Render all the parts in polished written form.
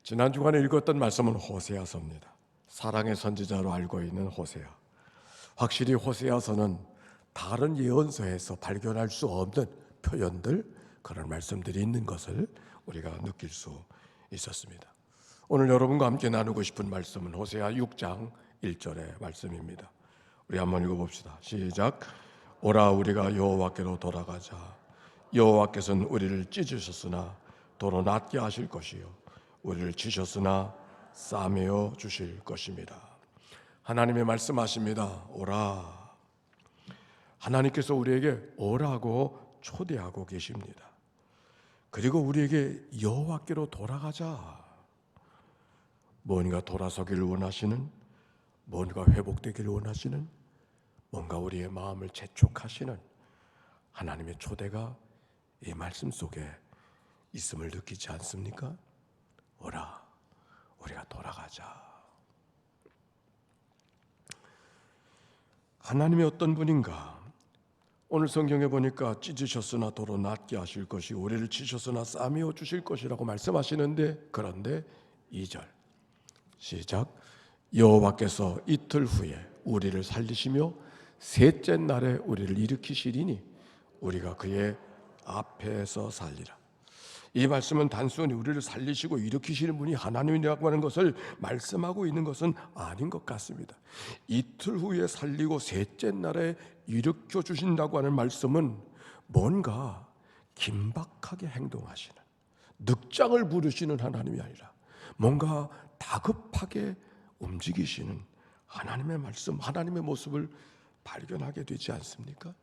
지난 주간에 읽었던 말씀은 호세아서입니다. 사랑의 선지자로 알고 있는 호세아. 확실히 호세아서는 다른 예언서에서 발견할 수 없는 표현들, 그런 말씀들이 있는 것을 우리가 느낄 수 있었습니다. 오늘 여러분과 함께 나누고 싶은 말씀은 호세아 6장 1절의 말씀입니다. 우리 한번 읽어봅시다. 시작. 오라 우리가 여호와께로 돌아가자. 여호와께서는 우리를 찢으셨으나 도로 낫게 하실 것이요 우리를 치셨으나 싸매어 주실 것입니다. 하나님의 말씀하십니다. 오라. 하나님께서 우리에게 오라고 초대하고 계십니다. 그리고 우리에게 여호와께로 돌아가자. 뭔가 돌아서기를 원하시는, 뭔가 회복되기를 원하시는, 뭔가 우리의 마음을 재촉하시는 하나님의 초대가 이 말씀 속에 있음을 느끼지 않습니까? 오라, 우리가 돌아가자. 하나님이 어떤 분인가? 오늘 성경에 보니까 찢으셨으나 도로 낫게 하실 것이, 우리를 치셨으나 싸매어 주실 것이라고 말씀하시는데, 그런데 2절 시작. 여호와께서 이틀 후에 우리를 살리시며 셋째 날에 우리를 일으키시리니 우리가 그의 앞에서 살리라. 이 말씀은 단순히 우리를 살리시고 일으키시는 분이 하나님이라고 하는 것을 말씀하고 있는 것은 아닌 것 같습니다. 이틀 후에 살리고 셋째 날에 일으켜 주신다고 하는 말씀은 뭔가 긴박하게 행동하시는, 늑장을 부르시는 하나님이 아니라 뭔가 다급하게 움직이시는 하나님의 말씀, 하나님의 모습을 발견하게 되지 않습니까?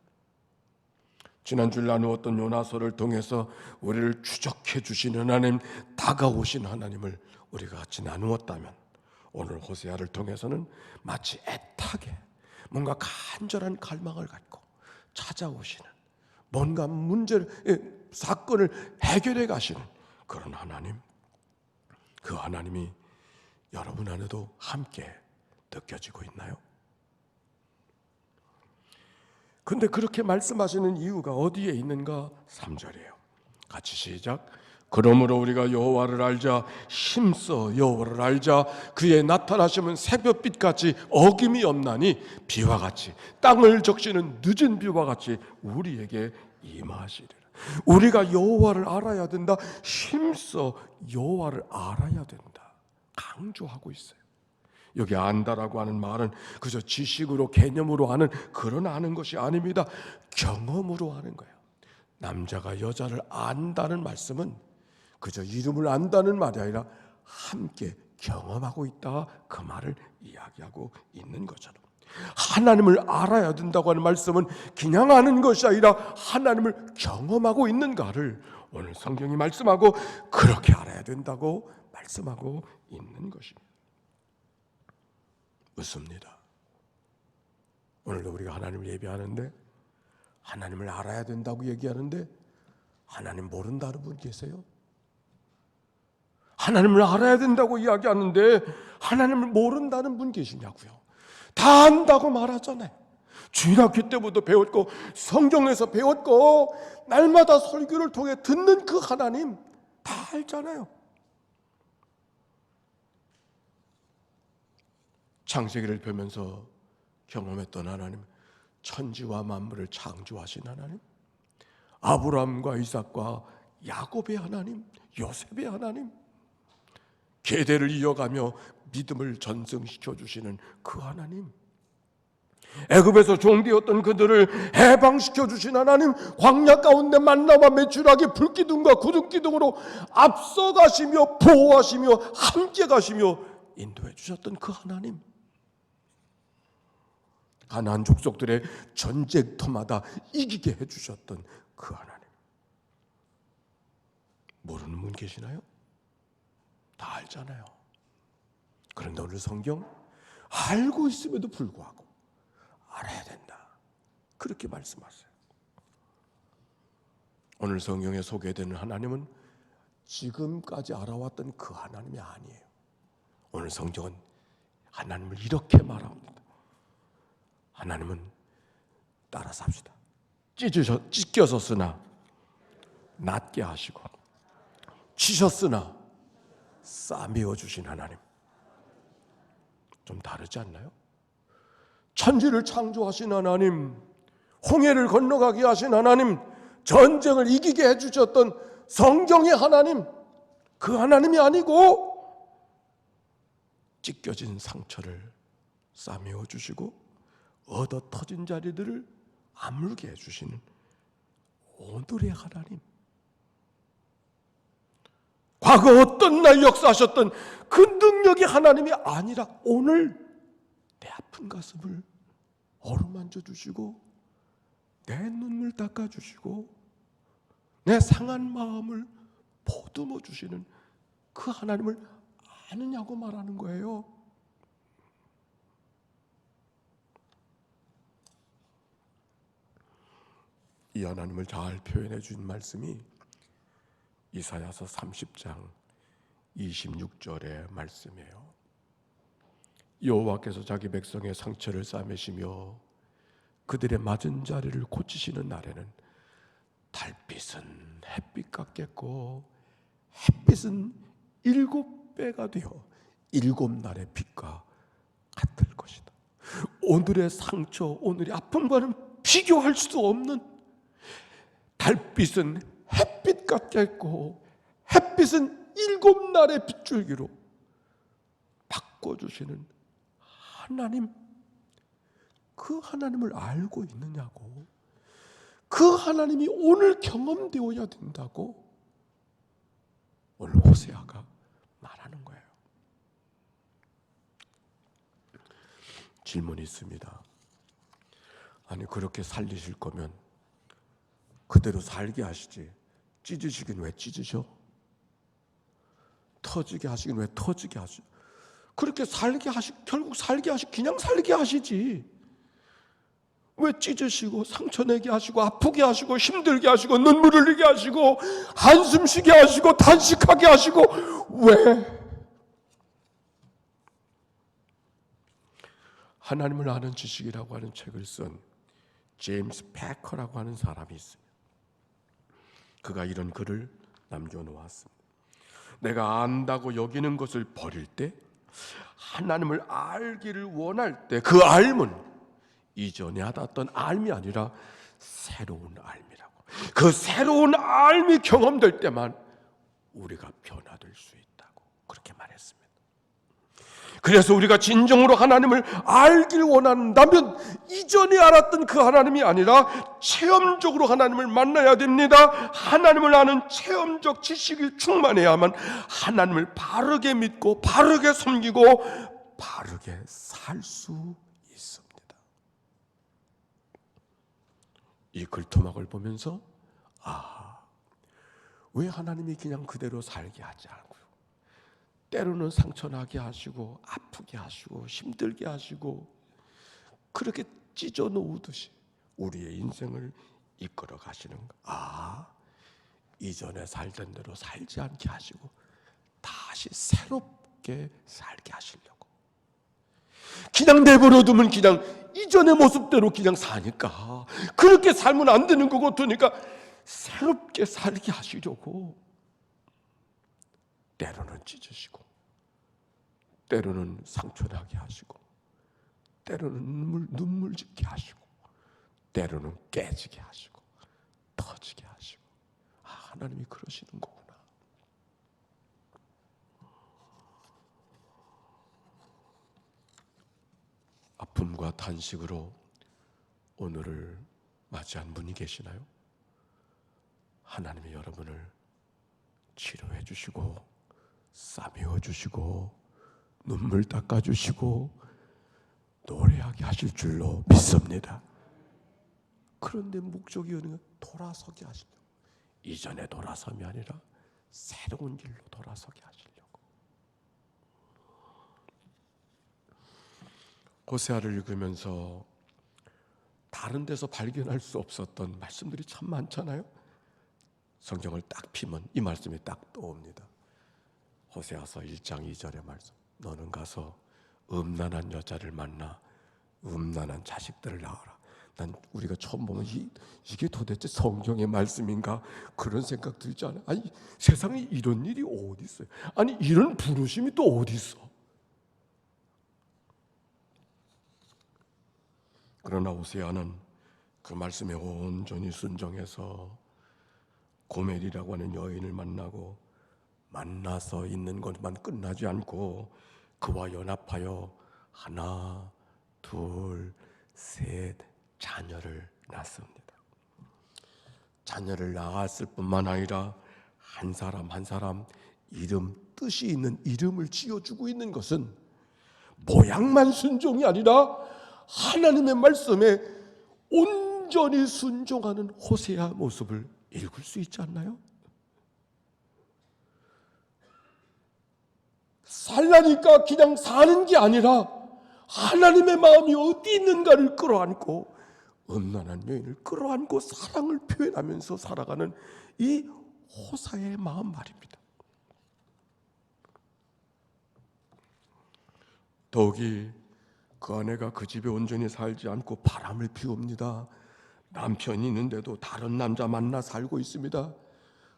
지난주에 나누었던 요나서를 통해서 우리를 추적해 주시는 하나님, 다가오신 하나님을 우리가 같이 나누었다면, 오늘 호세아를 통해서는 마치 애타게 뭔가 간절한 갈망을 갖고 찾아오시는, 뭔가 문제를, 사건을 해결해 가시는 그런 하나님, 그 하나님이 여러분 안에도 함께 느껴지고 있나요? 근데 그렇게 말씀하시는 이유가 어디에 있는가? 3절이에요. 같이 시작. 그러므로 우리가 여호와를 알자, 힘써 여호와를 알자. 그의 나타나심은 새벽빛같이 어김이 없나니 비와 같이, 땅을 적시는 늦은 비와 같이 우리에게 임하시리라. 우리가 여호와를 알아야 된다. 힘써 여호와를 알아야 된다. 강조하고 있어요. 여기 안다라고 하는 말은 그저 지식으로, 개념으로 아는 그런 아는 것이 아닙니다. 경험으로 아는 거예요. 남자가 여자를 안다는 말씀은 그저 이름을 안다는 말이 아니라 함께 경험하고 있다, 그 말을 이야기하고 있는 것처럼, 하나님을 알아야 된다고 하는 말씀은 그냥 아는 것이 아니라 하나님을 경험하고 있는가를 오늘 성경이 말씀하고, 그렇게 알아야 된다고 말씀하고 있는 것입니다. 묻습니다. 오늘도 우리가 하나님을 예배하는데, 하나님을 알아야 된다고 얘기하는데 하나님 모른다는 분 계세요? 하나님을 알아야 된다고 이야기하는데 하나님을 모른다는 분 계시냐고요? 다 안다고 말하잖아요. 주일학교 때부터 배웠고 성경에서 배웠고 날마다 설교를 통해 듣는 그 하나님 다 알잖아요. 창세기를 펴면서 경험했던 하나님, 천지와 만물을 창조하신 하나님, 아브라함과 이삭과 야곱의 하나님, 요셉의 하나님, 계대를 이어가며 믿음을 전승시켜 주시는 그 하나님, 애굽에서 종되었던 그들을 해방시켜 주신 하나님, 광야 가운데 만나와 메추라기 불기둥과 구름기둥으로 앞서가시며 보호하시며 함께 가시며 인도해 주셨던 그 하나님, 가나안 족속들의 전쟁터마다 이기게 해주셨던 그 하나님, 모르는 분 계시나요? 다 알잖아요. 그런데 오늘 성경 알고 있음에도 불구하고 알아야 된다, 그렇게 말씀하세요. 오늘 성경에 소개되는 하나님은 지금까지 알아왔던 그 하나님이 아니에요. 오늘 성경은 하나님을 이렇게 말합니다. 하나님은 따라서 합시다. 찢겨졌으나 낫게 하시고, 치셨으나 싸매어 주신 하나님. 좀 다르지 않나요? 천지를 창조하신 하나님, 홍해를 건너가게 하신 하나님, 전쟁을 이기게 해주셨던 성경의 하나님, 그 하나님이 아니고 찢겨진 상처를 싸매어 주시고 얻어 터진 자리들을 아물게 해주시는 오늘의 하나님, 과거 어떤 날 역사하셨던 그 능력의 하나님이 아니라 오늘 내 아픈 가슴을 어루만져 주시고 내 눈물 닦아 주시고 내 상한 마음을 보듬어 주시는 그 하나님을 아느냐고 말하는 거예요. 이 하나님을 잘 표현해 준 말씀이 이사야서 30장 26절의 말씀이에요. 여호와께서 자기 백성의 상처를 싸매시며 그들의 맞은 자리를 고치시는 날에는 달빛은 햇빛 같겠고 햇빛은 7배가 되어 7날의 빛과 같을 것이다. 오늘의 상처, 오늘의 아픔과는 비교할 수 없는, 달빛은 햇빛 같겠고 햇빛은 7날의 빗줄기로 바꿔주시는 하나님, 그 하나님을 알고 있느냐고. 그 하나님이 오늘 경험되어야 된다고 오늘 호세아가 말하는 거예요. 질문이 있습니다. 아니, 그렇게 살리실 거면 그대로 살게 하시지, 찢으시긴 왜 찢으셔? 터지게 하시긴 왜 터지게 하시죠? 그렇게 살게 결국 살게 그냥 살게 하시지. 왜 찢으시고 상처 내게 하시고 아프게 하시고 힘들게 하시고 눈물 흘리게 하시고 한숨 쉬게 하시고 단식하게 하시고 왜? 하나님을 아는 지식이라고 하는 책을 쓴 제임스 패커라고 하는 사람이 있어요. 그가 이런 글을 남겨놓았습니다. 내가 안다고 여기는 것을 버릴 때, 하나님을 알기를 원할 때, 그 알문, 이전에 알았던 알미 아니라 새로운 알미라고. 그 새로운 알미 경험될 때만 우리가 변화될 수 있다고 그렇게 말했습니다. 그래서 우리가 진정으로 하나님을 알길 원한다면 이전에 알았던 그 하나님이 아니라 체험적으로 하나님을 만나야 됩니다. 하나님을 아는 체험적 지식이 충만해야만 하나님을 바르게 믿고 바르게 섬기고 바르게 살 수 있습니다. 이 글토막을 보면서 왜 하나님이 그냥 그대로 살게 하지 않고요, 때로는 상처나게 하시고 아프게 하시고 힘들게 하시고 그렇게 찢어 놓듯이 우리의 인생을 이끌어 가시는가? 이전에 살던 대로 살지 않게 하시고 다시 새롭게 살게 하시려고. 그냥 내버려 두면 그냥 이전의 모습대로 그냥 사니까 그렇게 살면 안 되는 것 같으니까 새롭게 살게 하시려고 때로는 찢으시고 때로는 상처나게 하시고 때로는 눈물 짓게 하시고 때로는 깨지게 하시고 터지게 하시고 하나님이 그러시는 거구나. 아픔과 탄식으로 오늘을 맞이한 분이 계시나요? 하나님이 여러분을 치료해 주시고 싸매어 주시고 눈물 닦아 주시고 노래하게 하실 줄로 믿습니다. 그런데 목적이 어느 게 돌아서게 하시려고. 이전에 돌아섬이 아니라 새로운 길로 돌아서게 하시려고. 호세아를 읽으면서 다른 데서 발견할 수 없었던 말씀들이 참 많잖아요. 성경을 딱 피면 이 말씀이 딱 떠옵니다. 호세아서 1장 2절의 말씀. 너는 가서 음란한 여자를 만나 음란한 자식들을 낳아라. 난 우리가 처음 보면 이게 도대체 성경의 말씀인가 그런 생각 들지 않아요? 아니 세상에 이런 일이 어디 있어요? 아니 이런 부르심이 또 어디 있어? 그러나 호세아는 그 말씀에 온전히 순종해서 고멜이라고 하는 여인을 만나서 있는 것만 끝나지 않고 그와 연합하여 하나, 둘, 셋 자녀를 낳습니다. 자녀를 낳았을 뿐만 아니라 한 사람 한 사람 뜻이 있는 이름을 지어주고 있는 것은 모양만 순종이 아니라 하나님의 말씀에 온전히 순종하는 호세아 모습을 읽을 수 있지 않나요? 살라니까 그냥 사는 게 아니라 하나님의 마음이 어디 있는가를 끌어안고 음란한 여인을 끌어안고 사랑을 표현하면서 살아가는 이 호사의 마음 말입니다. 더욱이 그 아내가 그 집에 온전히 살지 않고 바람을 피웁니다. 남편이 있는데도 다른 남자 만나 살고 있습니다.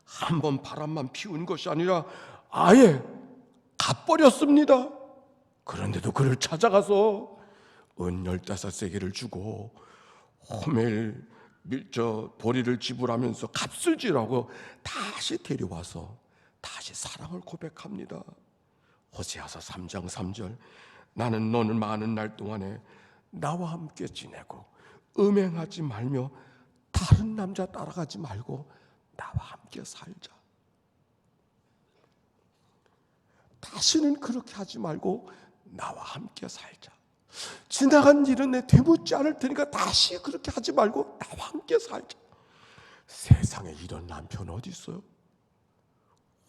한 번 바람만 피운 것이 아니라 아예 가버렸습니다. 그런데도 그를 찾아가서 은 15세겔을 주고 호멜 보리를 지불하면서 값을 지라고 다시 데려와서 다시 사랑을 고백합니다. 호세아서 3장 3절 나는 너는 많은 날 동안에 나와 함께 지내고 음행하지 말며 다른 남자 따라가지 말고 나와 함께 살자. 다시는 그렇게 하지 말고 나와 함께 살자. 지나간 일은 내 되묻지 않을 테니까 다시 그렇게 하지 말고 나와 함께 살자. 세상에 이런 남편 어디 있어요?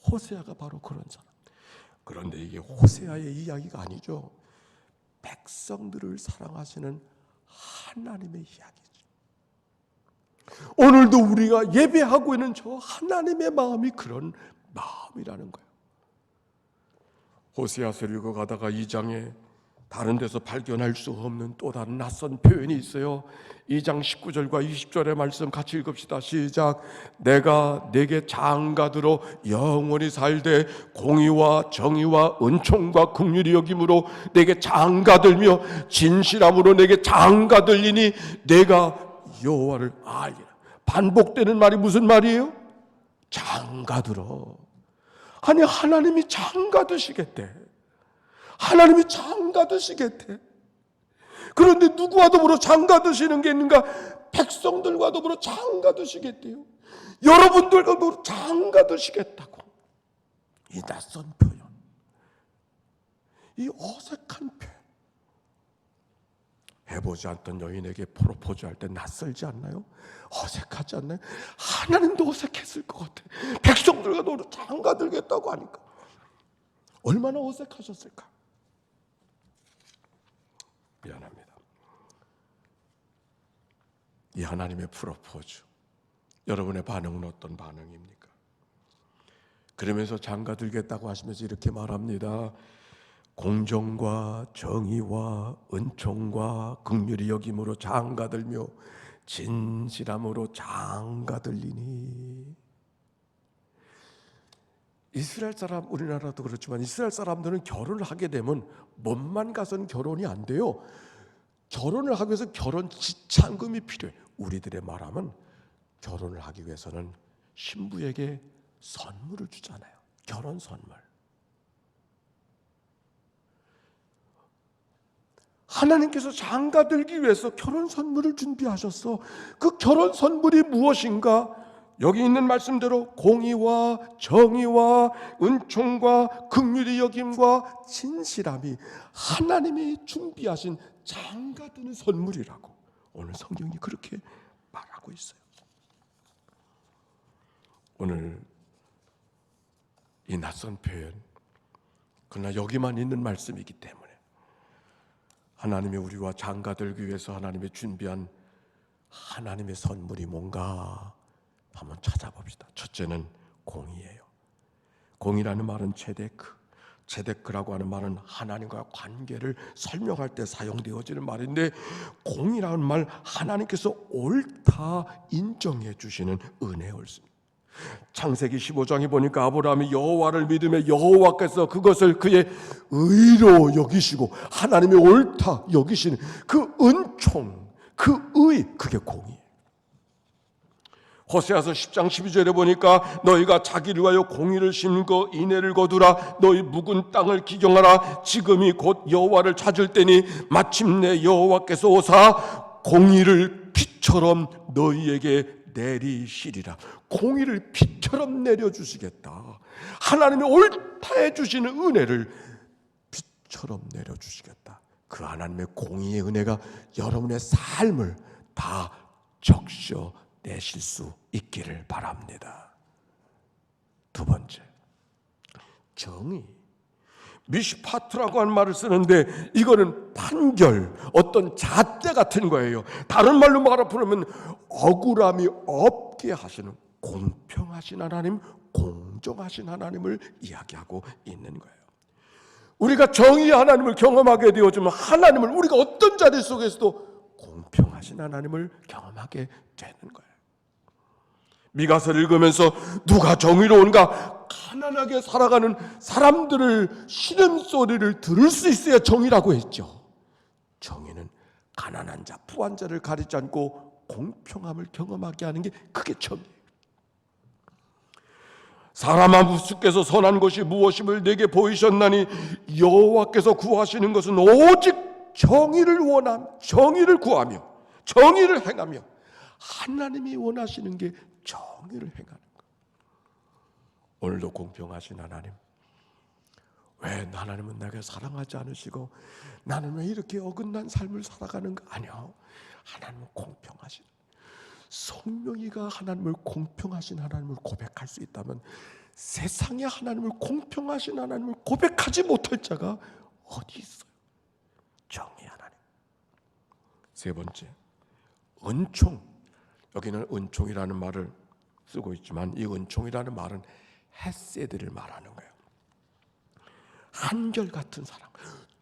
호세아가 바로 그런 사람. 그런데 이게 호세아의 이야기가 아니죠. 백성들을 사랑하시는 하나님의 이야기죠. 오늘도 우리가 예배하고 있는 저 하나님의 마음이 그런 마음이라는 거예요. 호세아서를 읽어가다가 2장에 다른 데서 발견할 수 없는 또 다른 낯선 표현이 있어요. 2장 19절과 20절의 말씀 같이 읽읍시다. 시작. 내가 내게 장가들어 영원히 살되 공의와 정의와 은총과 긍휼이 여김으로 내게 장가들며 진실함으로 내게 장가들리니 내가 여호와를 알리라. 반복되는 말이 무슨 말이에요? 장가들어. 아니 하나님이 장가드시겠대. 하나님이 장가드시겠대. 그런데 누구와 더불어 장가드시는 게 있는가? 백성들과 더불어 장가드시겠대요. 여러분들과 더불어 장가드시겠다고. 이 낯선 표현, 이 어색한 표현. 해보지 않던 여인에게 프로포즈할 때 낯설지 않나요? 어색하지 않나요? 하나님도 어색했을 것 같아. 백성들과 더불어 장가들겠다고 하니까 얼마나 어색하셨을까? 미안합니다. 이 하나님의 프로포즈, 여러분의 반응은 어떤 반응입니까? 그러면서 장가들겠다고 하시면서 이렇게 말합니다. 공정과 정의와 은총과 긍휼이 여김으로 장가들며 진실함으로 장가들리니. 이스라엘 사람, 우리나라도 그렇지만 이스라엘 사람들은 결혼을 하게 되면 몸만 가서는 결혼이 안 돼요. 결혼을 하기 위해서 결혼 지참금이 필요해. 우리들의 말하면 결혼을 하기 위해서는 신부에게 선물을 주잖아요. 결혼 선물. 하나님께서 장가들기 위해서 결혼 선물을 준비하셨어. 그 결혼 선물이 무엇인가? 여기 있는 말씀대로 공의와 정의와 은총과 긍휼의 여김과 진실함이 하나님이 준비하신 장가드는 선물이라고 오늘 성경이 그렇게 말하고 있어요. 오늘 이 낯선 표현, 그러나 여기만 있는 말씀이기 때문에 하나님이 우리와 장가들기 위해서 하나님이 준비한 하나님의 선물이 뭔가 한번 찾아봅시다. 첫째는 공의예요. 공의라는 말은 체데크, 제데크라고 하는 말은 하나님과 관계를 설명할 때 사용되어지는 말인데, 공이라는 말, 하나님께서 옳다 인정해 주시는 은혜의 옳습니다. 창세기 15장에 보니까 아브라함이 여호와를 믿으며 여호와께서 그것을 그의 의로 여기시고 하나님의 옳다 여기시는 그 은총, 그 의, 그게 공이에요. 호세아서 10장 12절에 보니까 너희가 자기를 위하여 공의를 심고 인애를 거두라. 너희 묵은 땅을 기경하라. 지금이 곧 여호와를 찾을 때니 마침내 여호와께서 오사 공의를 피처럼 너희에게 내리시리라. 공의를 피처럼 내려주시겠다. 하나님의 옳다 해주시는 은혜를 피처럼 내려주시겠다. 그 하나님의 공의의 은혜가 여러분의 삶을 다 적셔 내실 수 있기를 바랍니다. 두 번째, 정의. 미시파트라고 하는 말을 쓰는데 이거는 판결, 어떤 잣대 같은 거예요. 다른 말로 말하면 억울함이 없게 하시는 공평하신 하나님, 공정하신 하나님을 이야기하고 있는 거예요. 우리가 정의의 하나님을 경험하게 되어지면 하나님을 우리가 어떤 자리 속에서도 공평하신 하나님을 경험하게 되는 거예요. 미가서를 읽으면서 누가 정의로운가, 가난하게 살아가는 사람들을 신음소리를 들을 수 있어야 정의라고 했죠. 정의는 가난한 자, 부한 자를 가리지 않고 공평함을 경험하게 하는 게 그게 정의예요. 사람아, 주께서 선한 것이 무엇임을 내게 보이셨나니 여호와께서 구하시는 것은 오직 정의를 원하며 정의를 구하며 정의를 행하며, 하나님이 원하시는 게 정의를 행하는 것. 오늘도 공평하신 하나님, 왜 하나님은 나를 사랑하지 않으시고 나는 왜 이렇게 어긋난 삶을 살아가는가? 아니요, 하나님은 공평하신, 성령이가 하나님을 공평하신 하나님을 고백할 수 있다면 세상에 하나님을 공평하신 하나님을 고백하지 못할 자가 어디 있어요? 정의 하나님. 세 번째, 은총. 여기는 은총이라는 말을 쓰고 있지만 이 은총이라는 말은 헤세드를 말하는 거예요. 한결같은 사랑,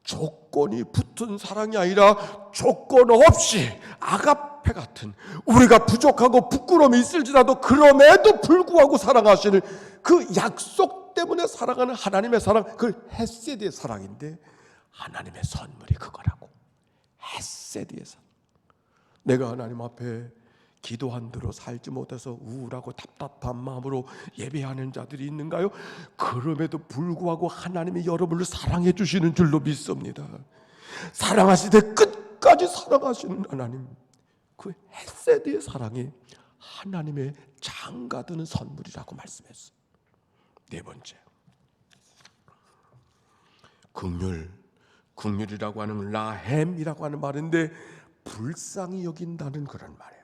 조건이 붙은 사랑이 아니라 조건 없이 아가페 같은, 우리가 부족하고 부끄러움이 있을지라도 그럼에도 불구하고 사랑하시는 그 약속 때문에 사랑하는 하나님의 사랑, 그 헤세드의 사랑인데 하나님의 선물이 그거라고. 헤세드의 사랑. 내가 하나님 앞에 기도한 대로 살지 못해서 우울하고 답답한 마음으로 예배하는 자들이 있는가요? 그럼에도 불구하고 하나님이 여러분을 사랑해 주시는 줄로 믿습니다. 사랑하시되 끝까지 사랑하시는 하나님, 그 헤세드의 사랑이 하나님의 장가드는 선물이라고 말씀했어요. 네 번째, 긍휼이라고 하는 라햄이라고 하는 말인데 불쌍히 여긴다는 그런 말이에요.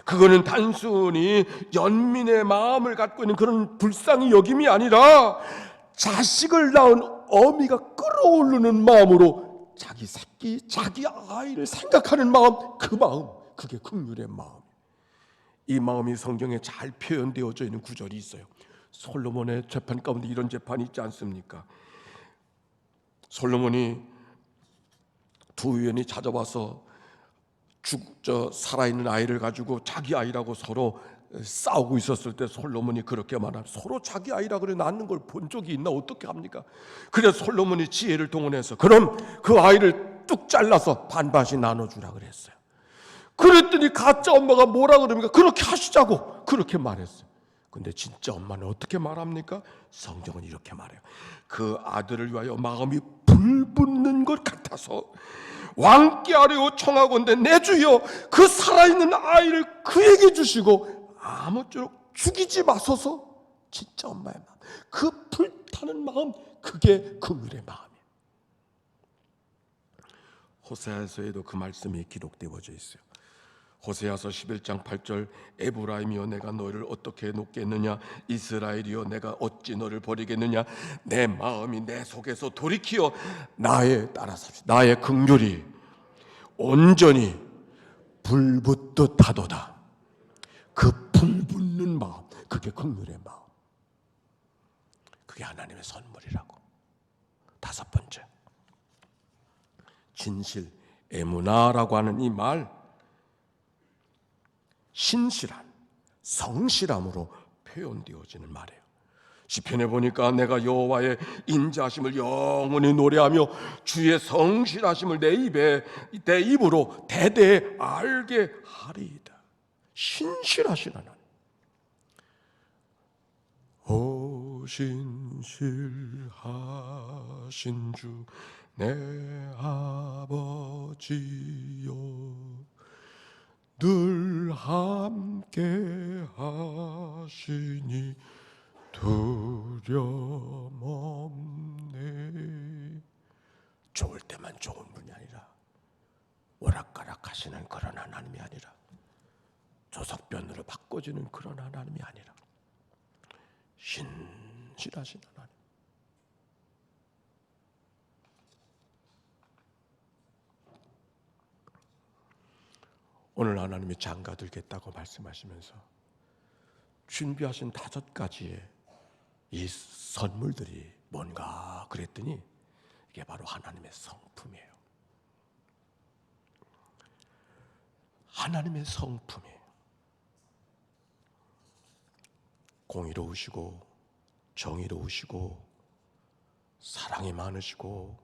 그거는 단순히 연민의 마음을 갖고 있는 그런 불쌍히 여김이 아니라 자식을 낳은 어미가 끌어오르는 마음으로 자기 새끼, 자기 아이를 생각하는 마음, 그 마음, 그게 긍휼의 마음. 이 마음이 성경에 잘 표현되어져 있는 구절이 있어요. 솔로몬의 재판 가운데 이런 재판이 있지 않습니까? 솔로몬이 두 의원이 찾아와서 살아있는 아이를 가지고 자기 아이라고 서로 싸우고 있었을 때 솔로몬이 그렇게 말합니다. 서로 자기 아이라 그래 낳는 걸 본 적이 있나? 어떻게 합니까? 그래서 솔로몬이 지혜를 동원해서 그럼 그 아이를 뚝 잘라서 반반씩 나눠주라 그랬어요. 그랬더니 가짜 엄마가 뭐라 그럽니까? 그렇게 하시자고 그렇게 말했어요. 근데 진짜 엄마는 어떻게 말합니까? 성경은 이렇게 말해요. 그 아들을 위하여 마음이 불붙는 것 같아서 왕께 아뢰어 청하건대 내 주여 그 살아있는 아이를 그에게 주시고 아무쪼록 죽이지 마소서. 진짜 엄마의 마음, 그 불타는 마음, 그게 긍휼의 마음이에요. 호세아서에도 그 말씀이 기록되어져 있어요. 호세아서 11장 8절 에브라임이여 내가 너를 어떻게 놓겠느냐, 이스라엘이여 내가 어찌 너를 버리겠느냐. 내 마음이 내 속에서 돌이키어 나의 따라 삽시다. 나의 긍휼이 온전히 불붙듯 하도다. 그 불붙는 마음, 그게 긍휼의 마음, 그게 하나님의 선물이라고. 다섯 번째, 진실, 에무나라고 하는 이 말, 신실한, 성실함으로 표현되어지는 말이에요. 시편에 보니까 내가 여호와의 인자하심을 영원히 노래하며 주의 성실하심을 내 입으로 대대 알게 하리이다. 신실하신 하나님. 오 신실하신 주 내 아버지여, 늘 함께 하시니 두려움 없네. 좋을 때만 좋은 분이 아니라 오락가락 하시는 그런 하나님이 아니라 조석변으로 바꿔주는 그런 하나님이 아니라 신실하신 하나님. 오늘 하나님이 장가들겠다고 말씀하시면서 준비하신 5가지의 이 선물들이 뭔가 그랬더니 이게 바로 하나님의 성품이에요. 하나님의 성품이에요. 공의로우시고 정의로우시고 사랑이 많으시고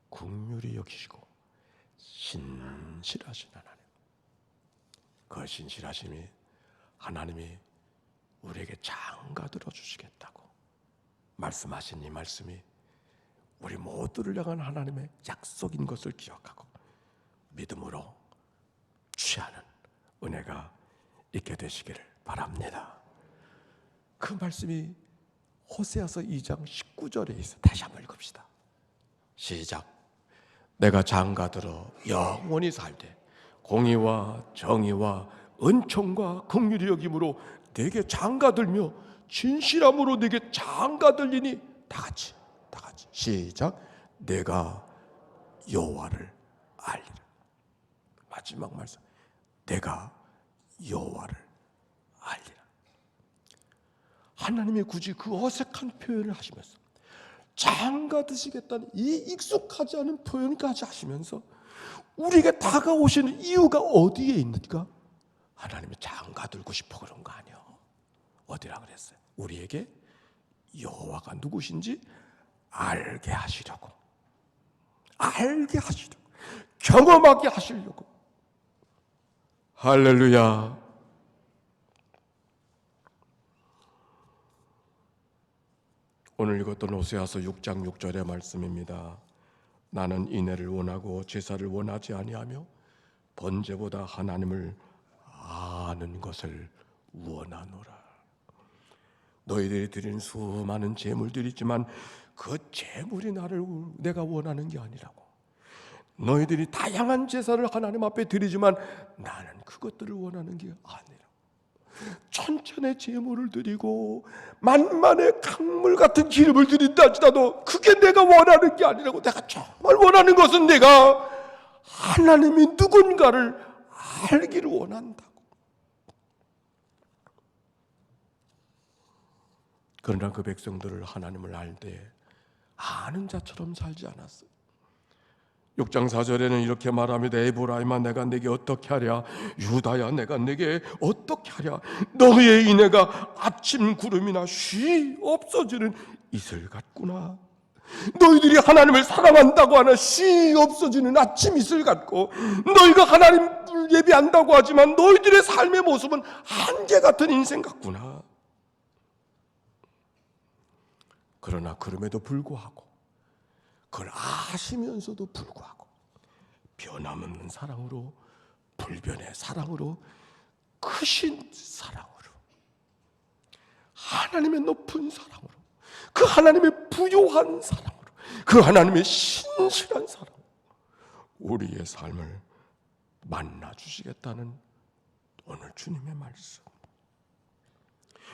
긍휼히 여기시고 신실하신 하나님. 그 신실하심이 하나님이 우리에게 장가들어 주시겠다고 말씀하신 이 말씀이 우리 모두를 향한 하나님의 약속인 것을 기억하고 믿음으로 취하는 은혜가 있게 되시기를 바랍니다. 그 말씀이 호세아서 2장 19절에 있어. 다시 한번 읽읍시다. 시작. 내가 장가들어 영원히 살되 공의와 정의와 은총과 긍휼히 여김으로 내게 장가들며 진실함으로 내게 장가들리니. 다 같이 시작. 내가 여호와를 알리라. 마지막 말씀. 내가 여호와를 알리라. 하나님이 굳이 그 어색한 표현을 하시면서 장가드시겠다는 이 익숙하지 않은 표현까지 하시면서 우리에게 다가오시는 이유가 어디에 있는가? 하나님이 장가들고 싶어 그런 거 아니에요. 어디라 그랬어요? 우리에게 여호와가 누구신지 알게 하시려고, 경험하게 하시려고. 할렐루야. 오늘 읽었던 호세아서 6장 6절의 말씀입니다. 나는 인애를 원하고 제사를 원하지 아니하며 번제보다 하나님을 아는 것을 원하노라. 너희들이 드린 수많은 제물들이 있지만 그 제물이 내가 원하는 게 아니라고. 너희들이 다양한 제사를 하나님 앞에 드리지만 나는 그것들을 원하는 게 아니라고. 천천의 제물을 드리고 만만의 강물 같은 기름을 드린다 할지라도 그게 내가 원하는 게 아니라고. 내가 정말 원하는 것은 내가 하나님이 누군가를 알기를 원한다고. 그러나 그 백성들을 하나님을 알 때 아는 자처럼 살지 않았어요. 6장 4절에는 이렇게 말합니다. 에브라임아 내가 내게 어떻게 하랴, 유다야 내가 내게 어떻게 하랴. 너희의 인애가 아침 구름이나 쉬 없어지는 이슬 같구나. 너희들이 하나님을 사랑한다고 하나 쉬 없어지는 아침 이슬 같고, 너희가 하나님을 예배한다고 하지만 너희들의 삶의 모습은 한계 같은 인생 같구나. 그러나 그럼에도 불구하고, 그걸 아시면서도 불구하고 변함없는 사랑으로, 불변의 사랑으로, 크신 사랑으로, 하나님의 높은 사랑으로, 그 하나님의 부요한 사랑으로, 그 하나님의 신실한 사랑으로 우리의 삶을 만나 주시겠다는 오늘 주님의 말씀.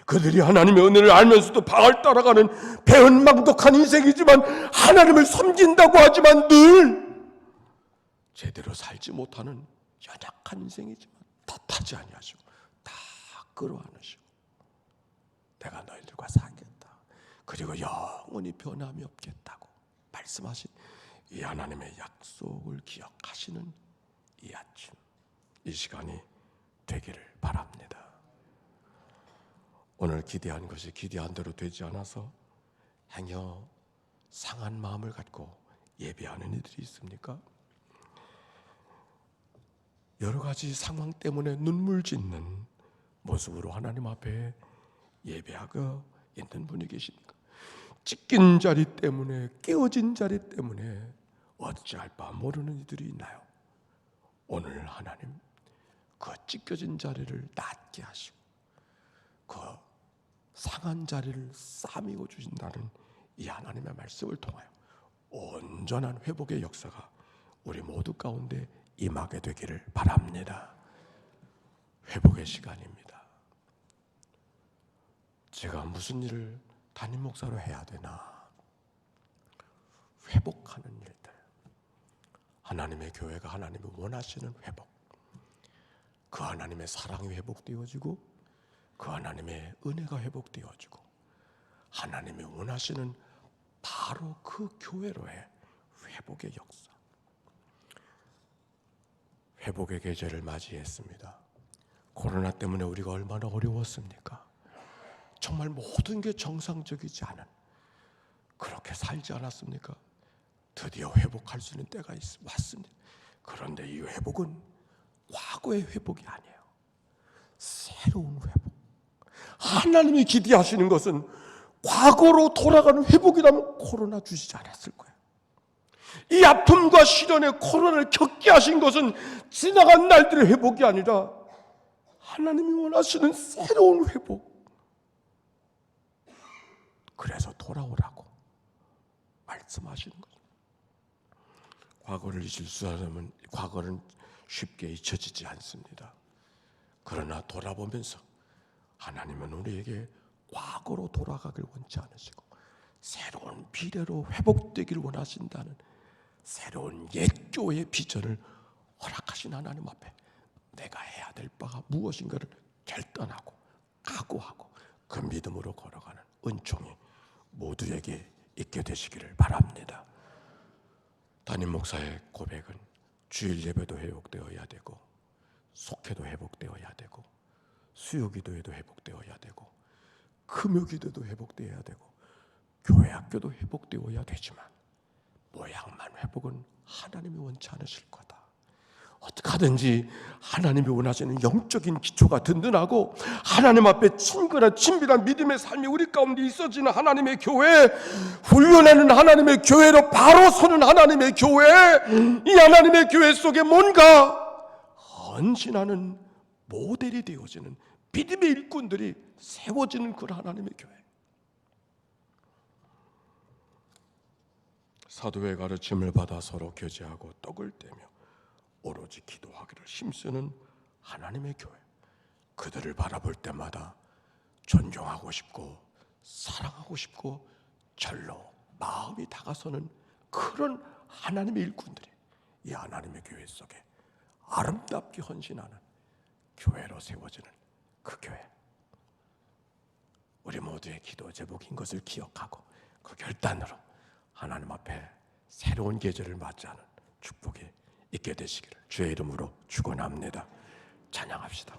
그들이 하나님의 은혜를 알면서도 바알 따라가는 배은망덕한 인생이지만, 하나님을 섬긴다고 하지만 늘 제대로 살지 못하는 연약한 인생이지만 탓하지 아니하시고 다 끌어안으시고 내가 너희들과 살겠다, 그리고 영원히 변함이 없겠다고 말씀하신 이 하나님의 약속을 기억하시는 이 아침, 이 시간이 되기를 바랍니다. 오늘 기대한 것이 기대한 대로 되지 않아서 행여 상한 마음을 갖고 예배하는 이들이 있습니까? 여러 가지 상황 때문에 눈물 짓는 모습으로 하나님 앞에 예배하고 있는 분이 계십니까? 찢긴 자리 때문에, 깨어진 자리 때문에 어찌할 바 모르는 이들이 있나요? 오늘 하나님 그 찢겨진 자리를 낫게 하시고 그 상한 자리를 싸매고 주신다는 이 하나님의 말씀을 통하여 온전한 회복의 역사가 우리 모두 가운데 임하게 되기를 바랍니다. 회복의 시간입니다. 제가 무슨 일을 담임 목사로 해야 되나? 회복하는 일들, 하나님의 교회가 하나님이 원하시는 회복, 그 하나님의 사랑이 회복되어지고 그 하나님의 은혜가 회복되어지고 하나님이 원하시는 바로 그 교회로의 회복의 역사, 회복의 계절을 맞이했습니다. 코로나 때문에 우리가 얼마나 어려웠습니까? 정말 모든 게 정상적이지 않은, 그렇게 살지 않았습니까? 드디어 회복할 수 있는 때가 왔습니다. 그런데 이 회복은 과거의 회복이 아니에요. 새로운 회복. 하나님이 기대하시는 것은 과거로 돌아가는 회복이라면 코로나 주시지 않았을 거예요. 이 아픔과 시련의 코로나를 겪게 하신 것은 지나간 날들의 회복이 아니라 하나님이 원하시는 새로운 회복. 그래서 돌아오라고 말씀하시는 거죠. 과거를 잊을 수 없으면 과거는 쉽게 잊혀지지 않습니다. 그러나 돌아보면서 하나님은 우리에게 과거로 돌아가길 원치 않으시고 새로운 미래로 회복되기를 원하신다는 새로운 옛교의 비전을 허락하신 하나님 앞에 내가 해야 될 바가 무엇인가를 결단하고 각오하고 그 믿음으로 걸어가는 은총이 모두에게 있게 되시기를 바랍니다. 담임 목사의 고백은 주일 예배도 회복되어야 되고 속회도 회복되어야 되고 수요기도에도 회복되어야 되고 금요기도도 회복되어야 되고 교회 학교도 회복되어야 되지만 모양만 회복은 하나님이 원치 않으실 거다. 어떻게 하든지 하나님이 원하시는 영적인 기초가 든든하고 하나님 앞에 친근한 친밀한 믿음의 삶이 우리 가운데 있어지는 하나님의 교회, 훈련하는 하나님의 교회로 바로 서는 하나님의 교회, 이 하나님의 교회 속에 뭔가 헌신하는 모델이 되어지는 믿음의 일꾼들이 세워지는 그런 하나님의 교회. 사도의 가르침을 받아 서로 교제하고 떡을 떼며 오로지 기도하기를 힘쓰는 하나님의 교회. 그들을 바라볼 때마다 존경하고 싶고 사랑하고 싶고 절로 마음이 다가서는 그런 하나님의 일꾼들이 이 하나님의 교회 속에 아름답게 헌신하는 교회로 세워지는 그 교회. 우리 모두의 기도 제목인 것을 기억하고 그 결단으로 하나님 앞에 새로운 계절을 맞이하는 축복이 있게 되시기를 주의 이름으로 축원합니다. 찬양합시다.